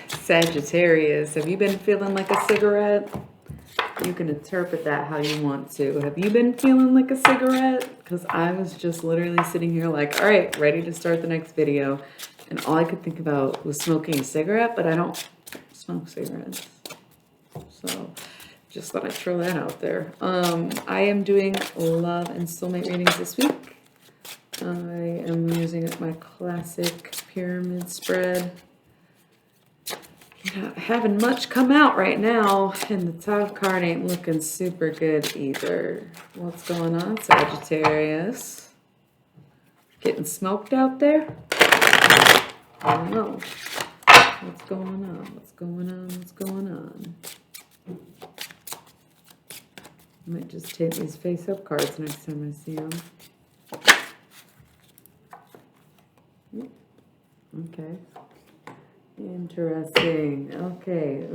Sagittarius, have you been feeling like a cigarette? You can interpret that how you want to. Have you been feeling like a cigarette? Because I was just literally sitting here like, all right, ready to start the next video. And all I could think about was smoking a cigarette, but I don't smoke cigarettes. So just thought I'd throw that out there. I am doing love and soulmate readings this week. I am using my classic pyramid spread. Not having much come out right now, and the top card ain't looking super good either. What's going on, Sagittarius? Getting smoked out there? I don't know. What's going on? What's going on? What's going on? I might just take these face-up cards next time I see them. Okay. Interesting. Okay.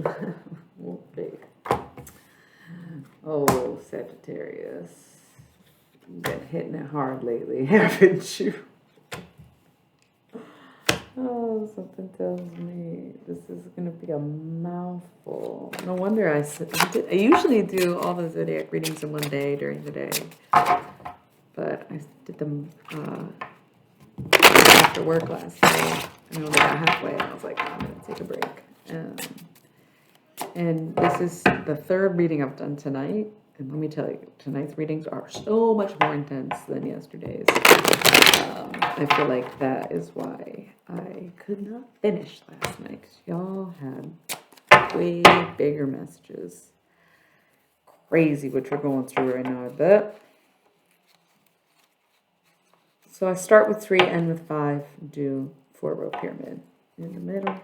Okay. Oh, Sagittarius. You've been hitting it hard lately, haven't you? Oh, something tells me this is going to be a mouthful. No wonder I usually do all the zodiac readings in one day during the day. But I did them after work last night. I only got halfway, and I was like, I'm going to take a break. And this is the third reading I've done tonight. And let me tell you, tonight's readings are so much more intense than yesterday's. I feel like that is why I could not finish last night, because y'all had way bigger messages. Crazy what you're going through right now, I bet. So I start with 3, end with 5, do 4-row pyramid in the middle.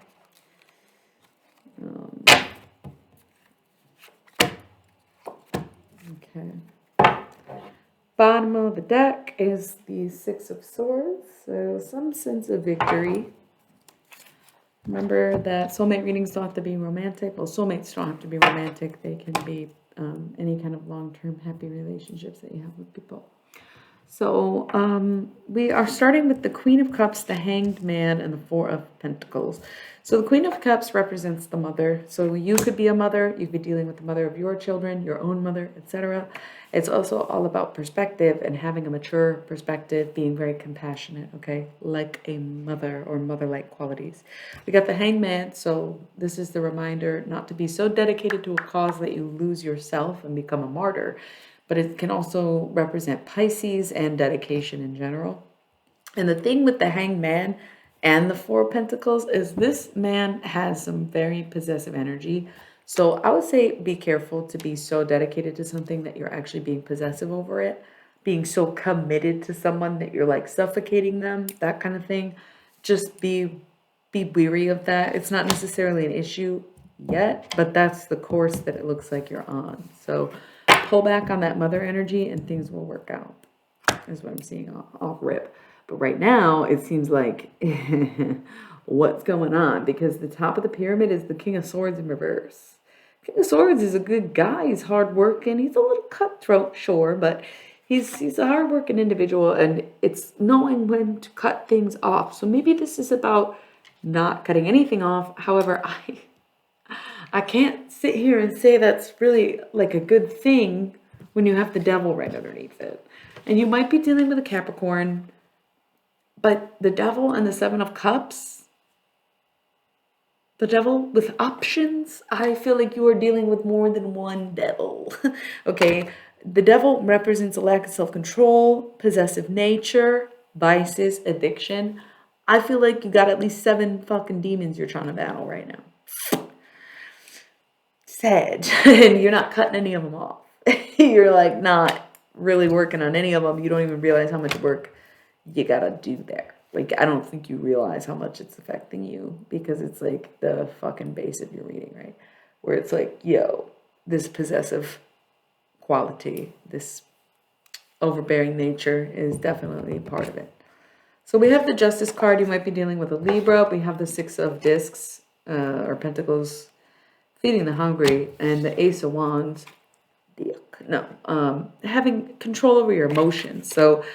Okay. Bottom of the deck is the 6 of Swords, so some sense of victory. Remember that soulmate readings don't have to be romantic. Well, soulmates don't have to be romantic. They can be any kind of long-term happy relationships that you have with people. So we are starting with the Queen of Cups, the Hanged Man, and the 4 of Pentacles. So the Queen of Cups represents the mother. So you could be a mother. You could be dealing with the mother of your children, your own mother, etc. It's also all about perspective and having a mature perspective, being very compassionate, okay? Like a mother or mother-like qualities. We got the Hanged Man, so this is the reminder not to be so dedicated to a cause that you lose yourself and become a martyr. But it can also represent Pisces and dedication in general. And the thing with the Hanged Man and the 4 of Pentacles is this man has some very possessive energy. So I would say be careful to be so dedicated to something that you're actually being possessive over it. Being so committed to someone that you're like suffocating them, that kind of thing. Just be weary of that. It's not necessarily an issue yet, but that's the course that it looks like you're on. So pull back on that mother energy and things will work out, is what I'm seeing off rip. But right now, it seems like what's going on? Because the top of the pyramid is the King of Swords in reverse. King of Swords is a good guy. He's hardworking. He's a little cutthroat, sure, but he's a hardworking individual, and it's knowing when to cut things off. So maybe this is about not cutting anything off. However, I can't sit here and say that's really like a good thing when you have the devil right underneath it. And you might be dealing with a Capricorn, but the devil and the 7 of Cups, the devil with options, I feel like you are dealing with more than one devil. Okay, the devil represents a lack of self-control, possessive nature, vices, addiction. I feel like you got at least 7 fucking demons you're trying to battle right now. Sag, and you're not cutting any of them off. You're like not really working on any of them. You don't even realize how much work you gotta do there. Like, I don't think you realize how much it's affecting you, because it's like the fucking base of your reading, right? Where it's like, yo, this possessive quality, this overbearing nature is definitely part of it. So we have the Justice card. You might be dealing with a Libra. We have the 6 of Discs or Pentacles, feeding the hungry, and the Ace of Wands. Having control over your emotions. So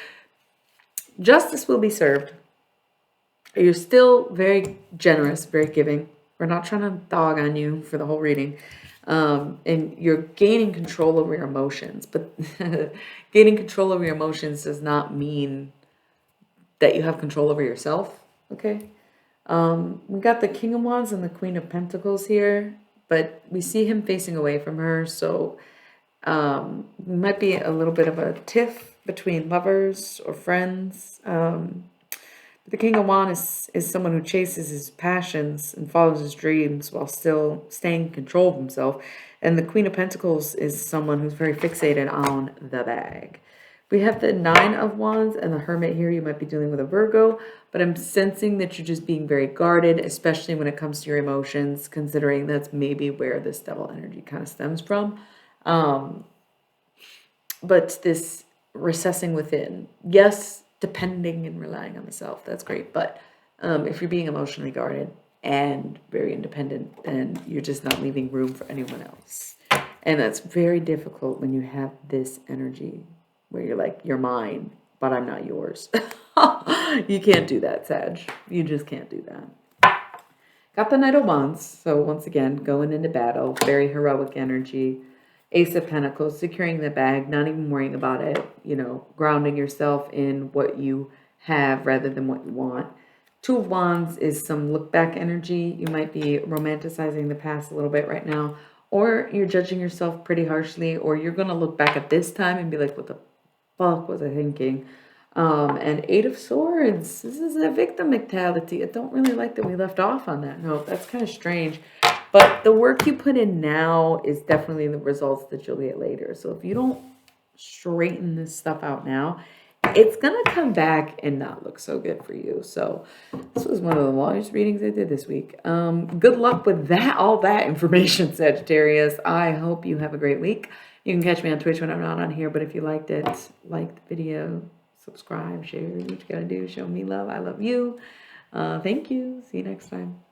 justice will be served. You're still very generous, very giving. We're not trying to dog on you for the whole reading. And you're gaining control over your emotions, but gaining control over your emotions does not mean that you have control over yourself. Okay. We got the King of Wands and the Queen of Pentacles here, but we see him facing away from her. So might be a little bit of a tiff between lovers or friends. The King of Wands is someone who chases his passions and follows his dreams while still staying in control of himself. And the Queen of Pentacles is someone who's very fixated on the bag. We have the Nine of Wands and the Hermit here. You might be dealing with a Virgo, but I'm sensing that you're just being very guarded, especially when it comes to your emotions, considering that's maybe where this devil energy kind of stems from. But this recessing within, yes, depending and relying on myself, that's great. But if you're being emotionally guarded and very independent, then you're just not leaving room for anyone else. And that's very difficult when you have this energy where you're like, you're mine, but I'm not yours. You can't do that, Sag. You just can't do that. Got the Knight of Wands. So once again, going into battle, very heroic energy. Ace of Pentacles, securing the bag, not even worrying about it, you know, grounding yourself in what you have rather than what you want. Two of Wands is some look back energy. You might be romanticizing the past a little bit right now, or you're judging yourself pretty harshly, or you're going to look back at this time and be like, what the fuck was I thinking? And Eight of Swords. This is a victim mentality. I don't really like that we left off on that note. That's kind of strange. But the work you put in now is definitely the results that you'll get later. So if you don't straighten this stuff out now, it's going to come back and not look so good for you. So this was one of the longest readings I did this week. Good luck with that, all that information, Sagittarius. I hope you have a great week. You can catch me on Twitch when I'm not on here. But if you liked it, like the video, subscribe, share, what you got to do. Show me love. I love you. Thank you. See you next time.